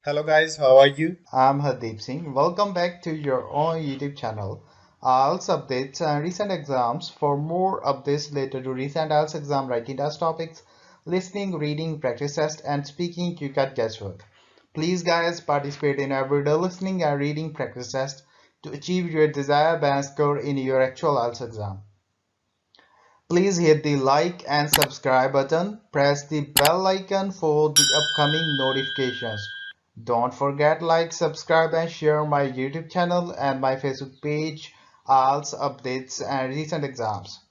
Hello guys, how are you? I'm Hardeep Singh. Welcome back to your own YouTube channel. IELTS updates and recent exams. For more updates related to recent IELTS exam writing test topics, listening, reading, practice test, and speaking, you got guesswork. Please, guys, participate in everyday listening and reading practice test to achieve your desired band score in your actual IELTS exam. Please hit the like and subscribe button. Press the bell icon for the upcoming notifications. Don't forget like, subscribe and share my YouTube channel and my Facebook page, IELTS updates and recent exams.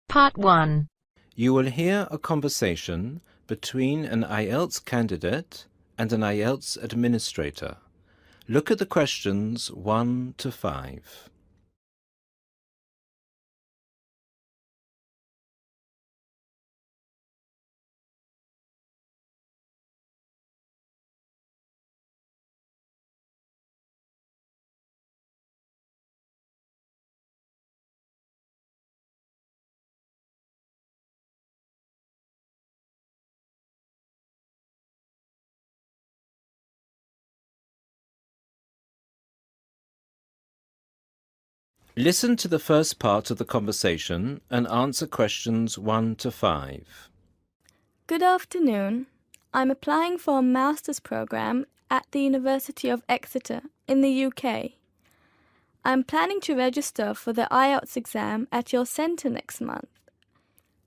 Part 1. You will hear a conversation between an IELTS candidate and an IELTS administrator. Look at the questions 1 to 5. Listen to the first part of the conversation and answer questions 1 to 5. Good afternoon. I'm applying for a master's program at the University of Exeter in the UK. I'm planning to register for the IELTS exam at your centre next month.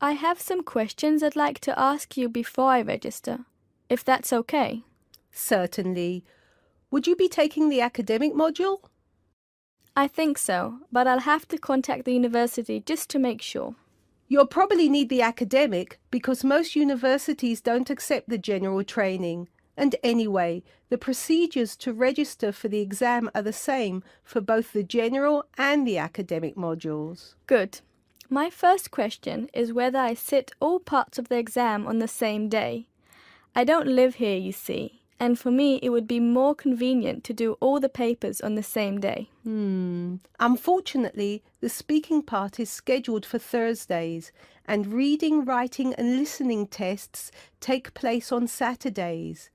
I have some questions I'd like to ask you before I register, if that's okay. Certainly. Would you be taking the academic module? I think so, but I'll have to contact the university just to make sure. You'll probably need the academic because most universities don't accept the general training. And anyway, the procedures to register for the exam are the same for both the general and the academic modules. Good. My first question is whether I sit all parts of the exam on the same day. I don't live here, you see, and for me it would be more convenient to do all the papers on the same day. Unfortunately, the speaking part is scheduled for Thursdays, and reading, writing and listening tests take place on Saturdays.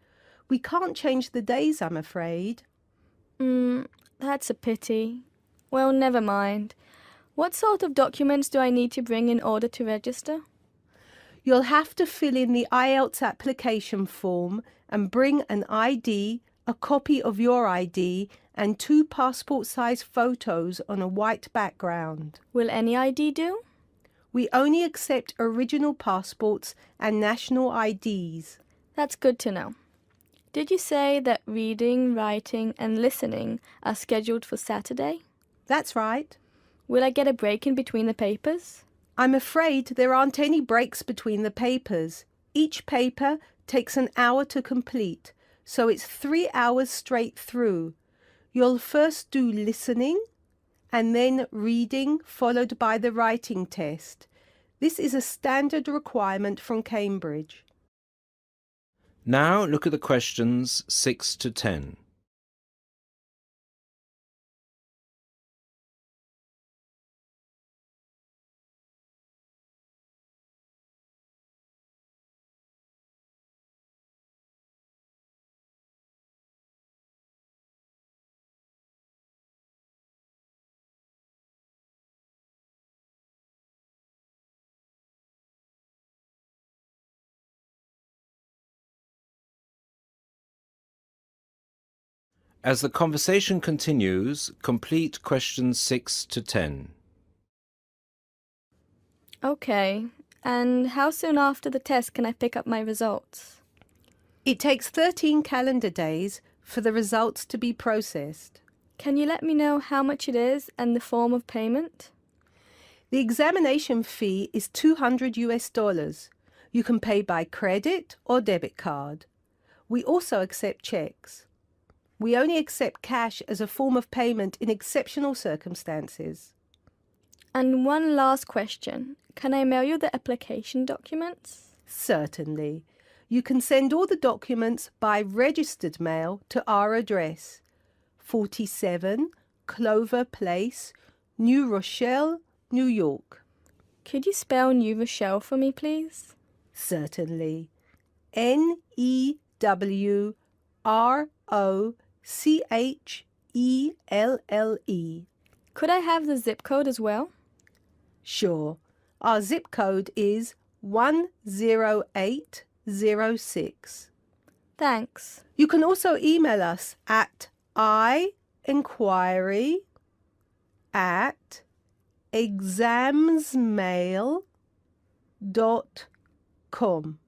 We can't change the days, I'm afraid. That's a pity. Well, never mind. What sort of documents do I need to bring in order to register? You'll have to fill in the IELTS application form and bring an ID, a copy of your ID, and 2 passport-size photos on a white background. Will any ID do? We only accept original passports and national IDs. That's good to know. Did you say that reading, writing and listening are scheduled for Saturday? That's right. Will I get a break in between the papers? I'm afraid there aren't any breaks between the papers. Each paper takes an hour to complete, so it's 3 hours straight through. You'll first do listening and then reading, followed by the writing test. This is a standard requirement from Cambridge. Now look at the questions 6 to 10. As the conversation continues, complete questions 6 to 10. Okay. And how soon after the test can I pick up my results? It takes 13 calendar days for the results to be processed. Can you let me know how much it is and the form of payment? The examination fee is $200. You can pay by credit or debit card. We also accept checks. We only accept cash as a form of payment in exceptional circumstances. And one last question. Can I mail you the application documents? Certainly. You can send all the documents by registered mail to our address, 47 Clover Place, New Rochelle, New York. Could you spell New Rochelle for me, please? Certainly. New ROCHELLE. Could I have the zip code as well? Sure. Our zip code is 10806. Thanks. You can also email us at ienquiry@examsmail.com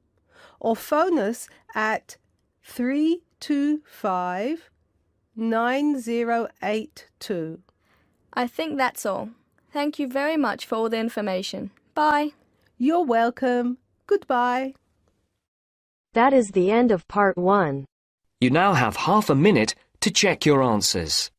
or phone us at 325-9082. I think that's all. Thank you very much for all the information. Bye. You're welcome. Goodbye. That is the end of part 1. You now have half a minute to check your answers.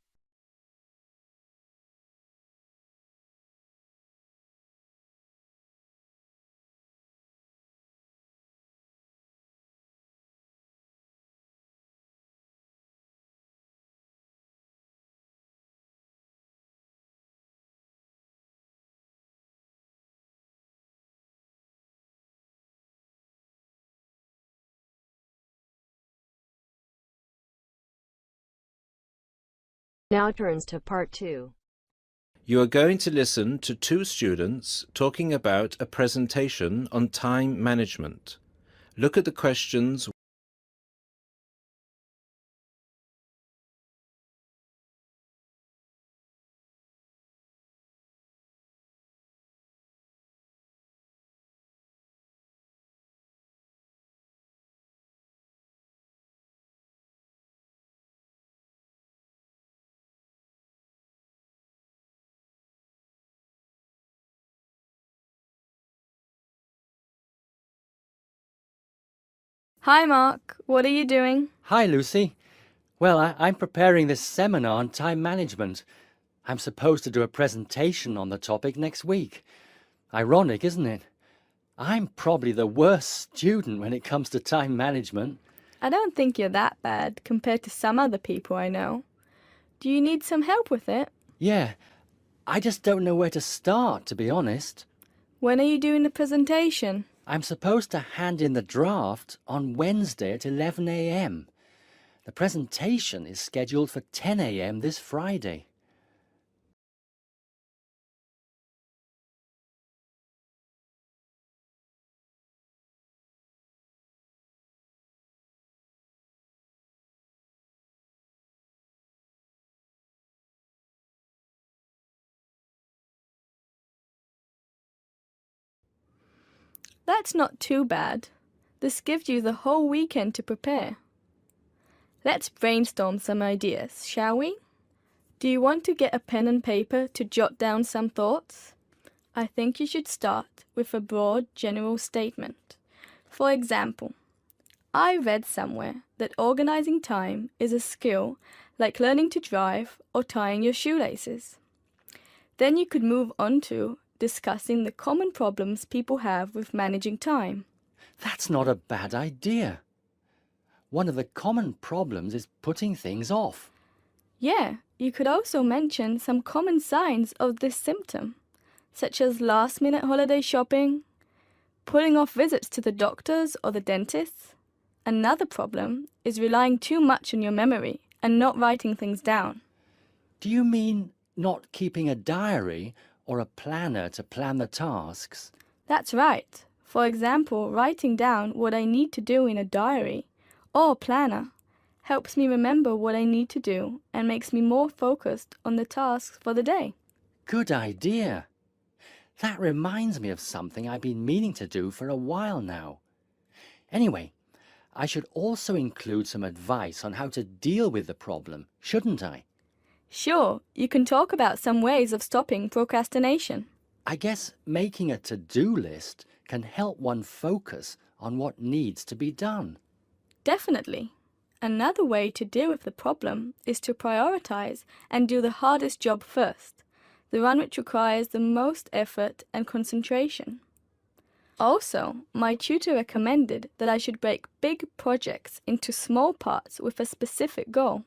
Now turns to part 2. You are going to listen to two students talking about a presentation on time management. Look at the questions. Hi, Mark. What are you doing? Hi, Lucy. Well, I'm preparing this seminar on time management. I'm supposed to do a presentation on the topic next week. Ironic, isn't it? I'm probably the worst student when it comes to time management. I don't think you're that bad compared to some other people I know. Do you need some help with it? Yeah, I just don't know where to start, to be honest. When are you doing the presentation? I'm supposed to hand in the draft on Wednesday at 11 a.m. The presentation is scheduled for 10 a.m. this Friday. That's not too bad. This gives you the whole weekend to prepare. Let's brainstorm some ideas, shall we? Do you want to get a pen and paper to jot down some thoughts? I think you should start with a broad general statement. For example, I read somewhere that organizing time is a skill like learning to drive or tying your shoelaces. Then you could move on to discussing the common problems people have with managing time. That's not a bad idea. One of the common problems is putting things off. Yeah, you could also mention some common signs of this symptom, such as last-minute holiday shopping, putting off visits to the doctors or the dentist. Another problem is relying too much on your memory and not writing things down. Do you mean not keeping a diary or a planner to plan the tasks? That's right. For example, writing down what I need to do in a diary or planner helps me remember what I need to do and makes me more focused on the tasks for the day. Good idea. That reminds me of something I've been meaning to do for a while now. Anyway, I should also include some advice on how to deal with the problem, shouldn't I? Sure, you can talk about some ways of stopping procrastination. I guess making a to-do list can help one focus on what needs to be done. Definitely. Another way to deal with the problem is to prioritize and do the hardest job first, the one which requires the most effort and concentration. Also, my tutor recommended that I should break big projects into small parts with a specific goal.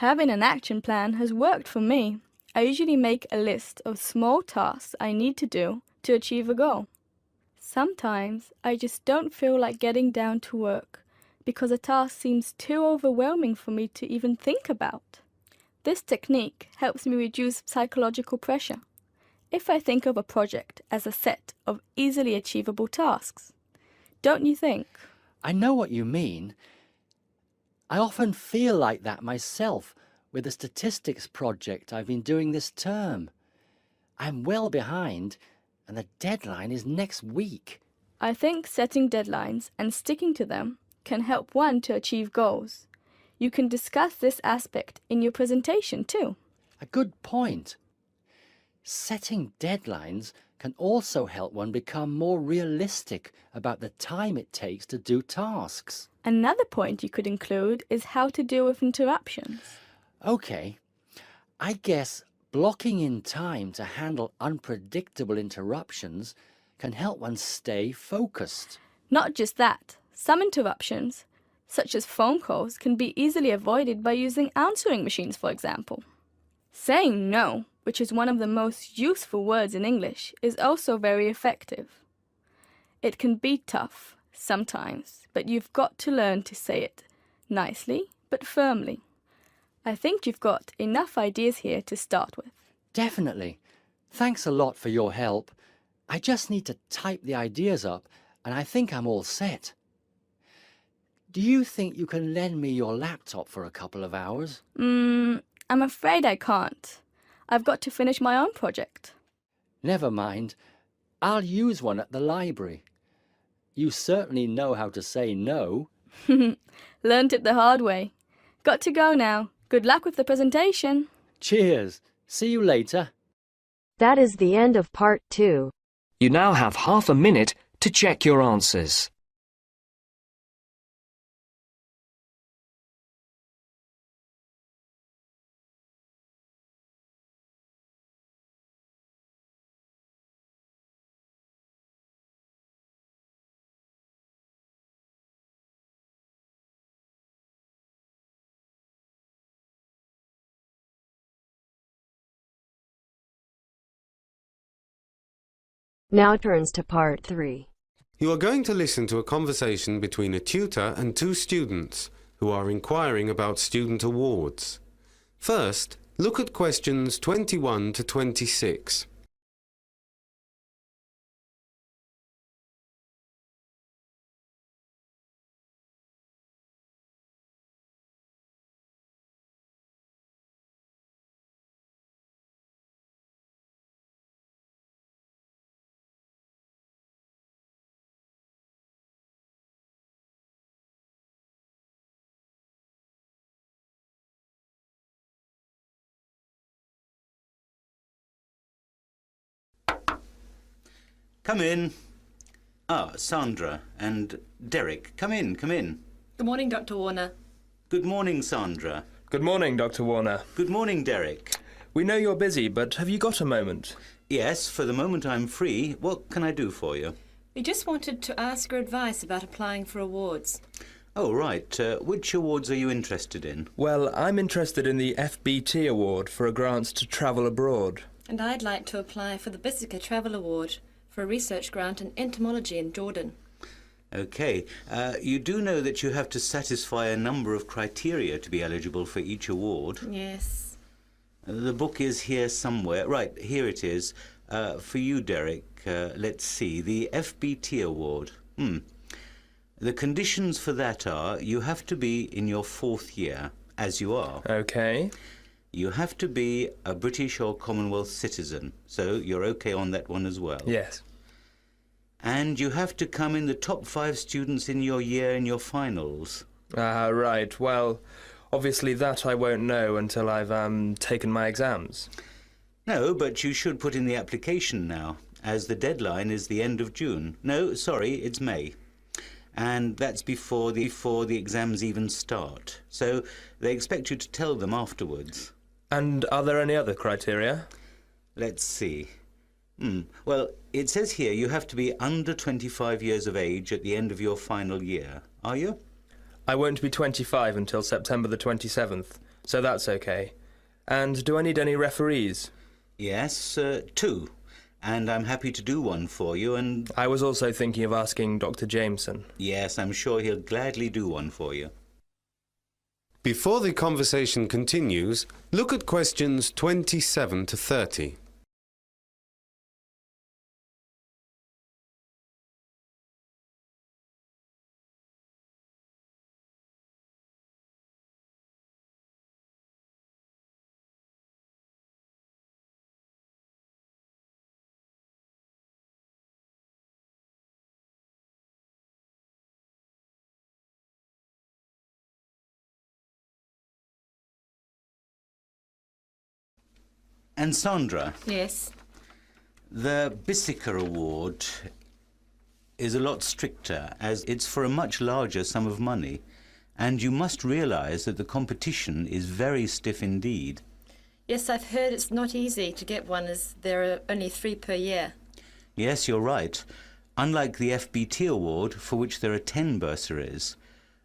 Having an action plan has worked for me. I usually make a list of small tasks I need to do to achieve a goal. Sometimes I just don't feel like getting down to work because a task seems too overwhelming for me to even think about. This technique helps me reduce psychological pressure if I think of a project as a set of easily achievable tasks. Don't you think? I know what you mean. I often feel like that myself with the statistics project I've been doing this term. I'm well behind and the deadline is next week. I think setting deadlines and sticking to them can help one to achieve goals. You can discuss this aspect in your presentation too. A good point. Setting deadlines can also help one become more realistic about the time it takes to do tasks. Another point you could include is how to deal with interruptions. Okay, I guess blocking in time to handle unpredictable interruptions can help one stay focused. Not just that, some interruptions, such as phone calls, can be easily avoided by using answering machines, for example. Saying no, which is one of the most useful words in English, is also very effective. It can be tough sometimes, but you've got to learn to say it nicely but firmly. I think you've got enough ideas here to start with. Definitely. Thanks a lot for your help. I just need to type the ideas up and I think I'm all set. Do you think you can lend me your laptop for a couple of hours? I'm afraid I can't. I've got to finish my own project. Never mind. I'll use one at the library. You certainly know how to say no. Learned it the hard way. Got to go now. Good luck with the presentation. Cheers. See you later. That is the end of part 2. You now have half a minute to check your answers. Now turns to part 3. You are going to listen to a conversation between a tutor and two students who are inquiring about student awards. First, look at questions 21 to 26. Come in. Sandra and Derek, come in. Good morning, Dr. Warner. Good morning, Sandra. Good morning, Dr. Warner. Good morning, Derek. We know you're busy, but have you got a moment? Yes, for the moment I'm free. What can I do for you? We just wanted to ask your advice about applying for awards. Oh, right. Which awards are you interested in? Well, I'm interested in the FBT award for a grant to travel abroad. And I'd like to apply for the Bissica Travel Award for a research grant in entomology in Jordan. OK. You do know that you have to satisfy a number of criteria to be eligible for each award? Yes. The book is here somewhere. Right, here it is. For you, Derek, let's see. The FBT award. The conditions for that are you have to be in your 4th year, as you are. OK. You have to be a British or Commonwealth citizen, so you're OK on that one as well. Yes. And you have to come in the top 5 students in your year in your finals. Right. Well, obviously that I won't know until I've taken my exams. No, but you should put in the application now, as the deadline is the end of June. No, sorry, it's May. And that's before the exams even start. So they expect you to tell them afterwards. And are there any other criteria? Let's see. Well, it says here you have to be under 25 years of age at the end of your final year. Are you? I won't be 25 until September the 27th, so that's OK. And do I need any referees? Yes, 2. and I'm happy to do one for you, and... I was also thinking of asking Dr. Jameson. Yes, I'm sure he'll gladly do one for you. Before the conversation continues, look at questions 27 to 30. And Sandra, Yes. the Bissiker Award is a lot stricter, as it's for a much larger sum of money, and you must realise that the competition is very stiff indeed. Yes, I've heard it's not easy to get one, as there are only 3 per year. Yes, you're right. Unlike the FBT Award, for which there are 10 bursaries,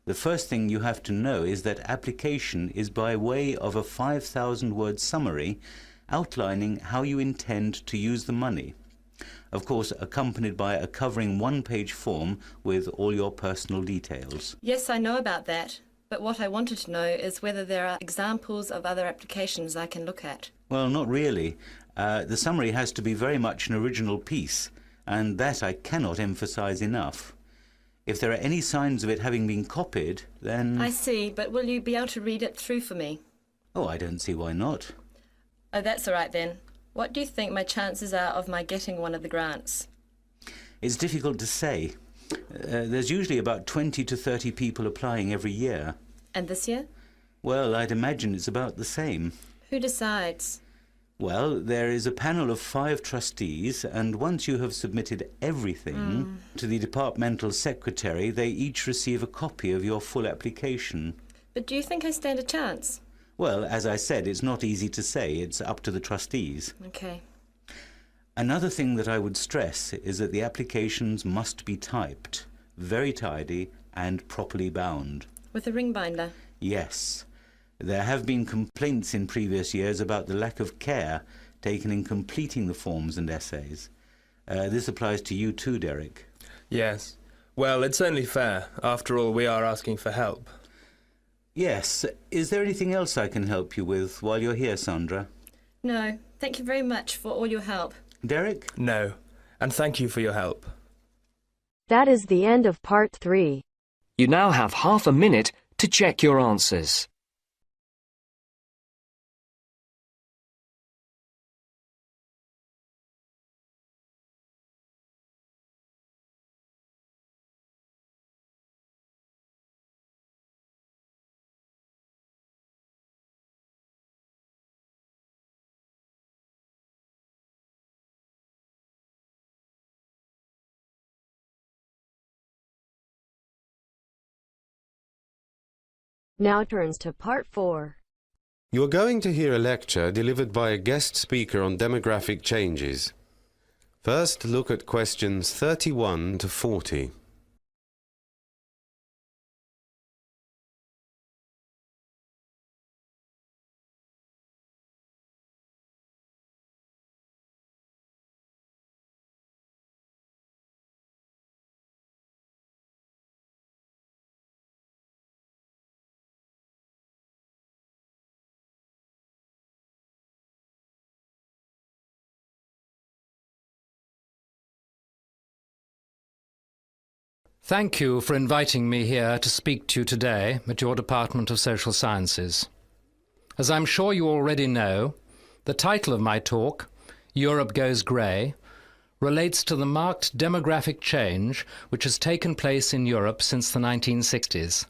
the first thing you have to know is that application is by way of a 5,000-word summary outlining how you intend to use the money. Of course, accompanied by a covering one-page form with all your personal details. Yes, I know about that, but what I wanted to know is whether there are examples of other applications I can look at. Well, not really. The summary has to be very much an original piece, and that I cannot emphasize enough. If there are any signs of it having been copied, then... I see, but will you be able to read it through for me? Oh, I don't see why not. Oh, that's all right then. What do you think my chances are of my getting one of the grants? It's difficult to say. There's usually about 20 to 30 people applying every year. And this year? Well, I'd imagine it's about the same. Who decides? Well, there is a panel of 5 trustees, and once you have submitted everything to the departmental secretary, they each receive a copy of your full application. But do you think I stand a chance? Well, as I said, it's not easy to say. It's up to the trustees. Okay. Another thing that I would stress is that the applications must be typed, very tidy and properly bound. With a ring binder? Yes. There have been complaints in previous years about the lack of care taken in completing the forms and essays. This applies to you too, Derek. Yes. Well, it's only fair. After all, we are asking for help. Yes. Is there anything else I can help you with while you're here, Sandra? No. Thank you very much for all your help. Derek? No. And thank you for your help. That is the end of part 3. You now have half a minute to check your answers. Now turns to part 4. You are going to hear a lecture delivered by a guest speaker on demographic changes. First, look at questions 31 to 40. Thank you for inviting me here to speak to you today at your Department of Social Sciences. As I'm sure you already know, the title of my talk, Europe Goes Grey, relates to the marked demographic change which has taken place in Europe since the 1960s.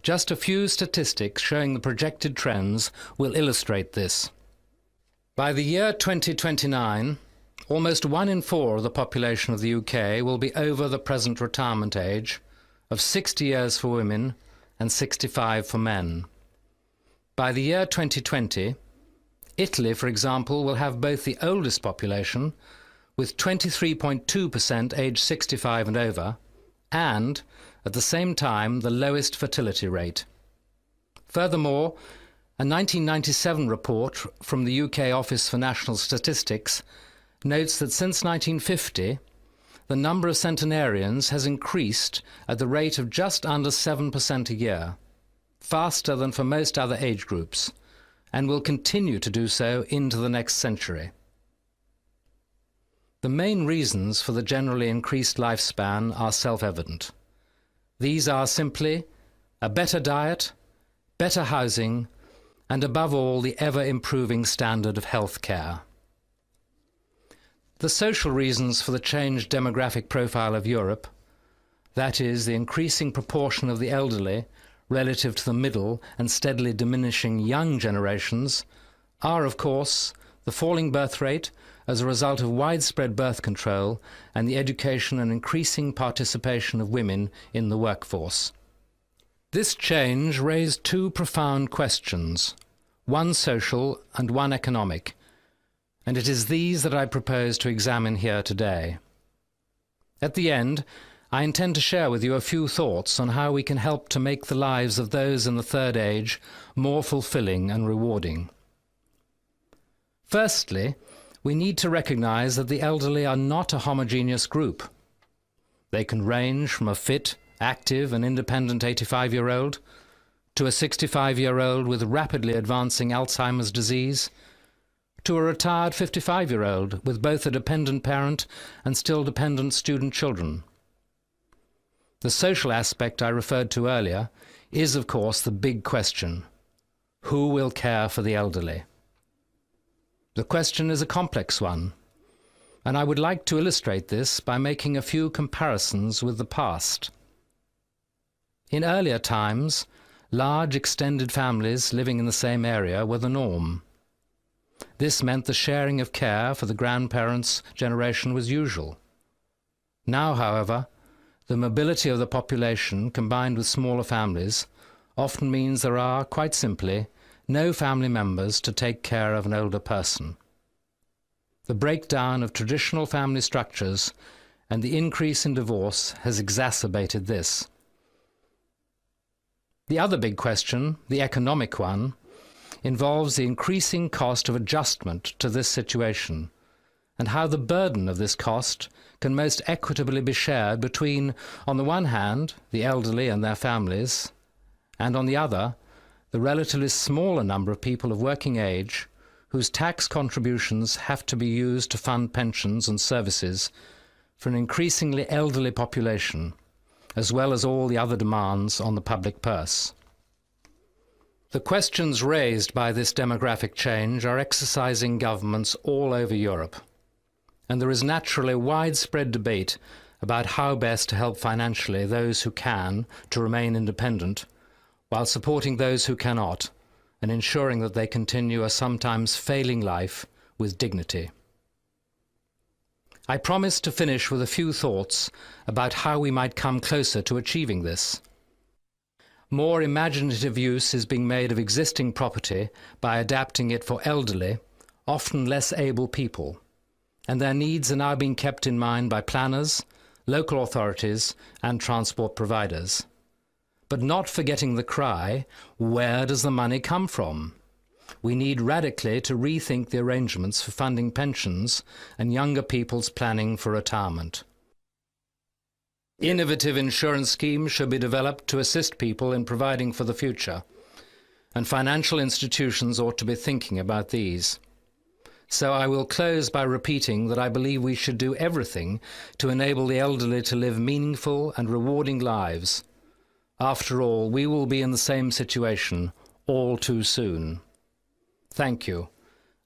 Just a few statistics showing the projected trends will illustrate this. By the year 2029, almost 1 in 4 of the population of the UK will be over the present retirement age of 60 years for women and 65 for men. By the year 2020, Italy, for example, will have both the oldest population, with 23.2% aged 65 and over, and, at the same time, the lowest fertility rate. Furthermore, a 1997 report from the UK Office for National Statistics notes that since 1950, the number of centenarians has increased at the rate of just under 7% a year, faster than for most other age groups, and will continue to do so into the next century. The main reasons for the generally increased lifespan are self-evident. These are simply a better diet, better housing, and above all, the ever-improving standard of health care. The social reasons for the changed demographic profile of Europe, that is, the increasing proportion of the elderly relative to the middle and steadily diminishing young generations, are, of course, the falling birth rate as a result of widespread birth control and the education and increasing participation of women in the workforce. This change raised two profound questions, one social and one economic, and it is these that I propose to examine here today. At the end, I intend to share with you a few thoughts on how we can help to make the lives of those in the third age more fulfilling and rewarding. Firstly, we need to recognize that the elderly are not a homogeneous group. They can range from a fit, active and independent 85-year-old to a 65-year-old with rapidly advancing Alzheimer's disease, to a retired 55-year-old with both a dependent parent and still dependent student children. The social aspect I referred to earlier is, of course, the big question: who will care for the elderly? The question is a complex one, and I would like to illustrate this by making a few comparisons with the past. In earlier times, large extended families living in the same area were the norm. This meant the sharing of care for the grandparents' generation was usual. Now, however, the mobility of the population combined with smaller families often means there are, quite simply, no family members to take care of an older person. The breakdown of traditional family structures and the increase in divorce has exacerbated this. The other big question, the economic one, involves the increasing cost of adjustment to this situation and how the burden of this cost can most equitably be shared between, on the one hand, the elderly and their families, and on the other, the relatively smaller number of people of working age whose tax contributions have to be used to fund pensions and services for an increasingly elderly population, as well as all the other demands on the public purse. The questions raised by this demographic change are exercising governments all over Europe, and there is naturally widespread debate about how best to help financially those who can to remain independent, while supporting those who cannot, and ensuring that they continue a sometimes failing life with dignity. I promise to finish with a few thoughts about how we might come closer to achieving this. More imaginative use is being made of existing property by adapting it for elderly, often less able people, and their needs are now being kept in mind by planners, local authorities and transport providers. But not forgetting the cry, where does the money come from? We need radically to rethink the arrangements for funding pensions and younger people's planning for retirement. Innovative insurance schemes should be developed to assist people in providing for the future, and financial institutions ought to be thinking about these. So I will close by repeating that I believe we should do everything to enable the elderly to live meaningful and rewarding lives. After all, we will be in the same situation all too soon. Thank you,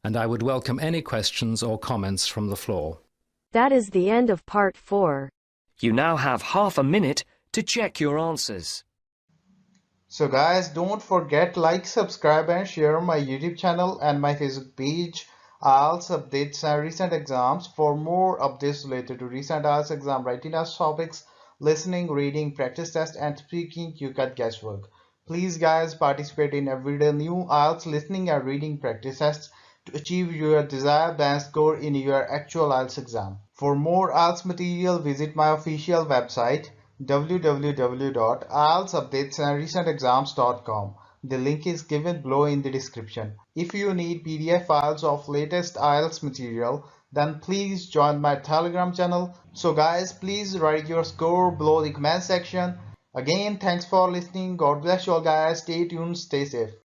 and I would welcome any questions or comments from the floor. That is the end of part 4. You now have half a minute to check your answers. So guys, don't forget like, subscribe and share my YouTube channel and my Facebook page, IELTS updates and recent exams. For more updates related to recent IELTS exam writing test topics, listening, reading, practice test and speaking, you got guesswork. Please guys, participate in everyday new IELTS listening and reading practice tests to achieve your desired band score in your actual IELTS exam. For more IELTS material, visit my official website www.ieltsupdatesandrecentexams.com. The link is given below in the description. If you need PDF files of latest IELTS material, then please join my Telegram channel. So guys, please write your score below the comment section. Again, thanks for listening. God bless you all guys. Stay tuned, stay safe.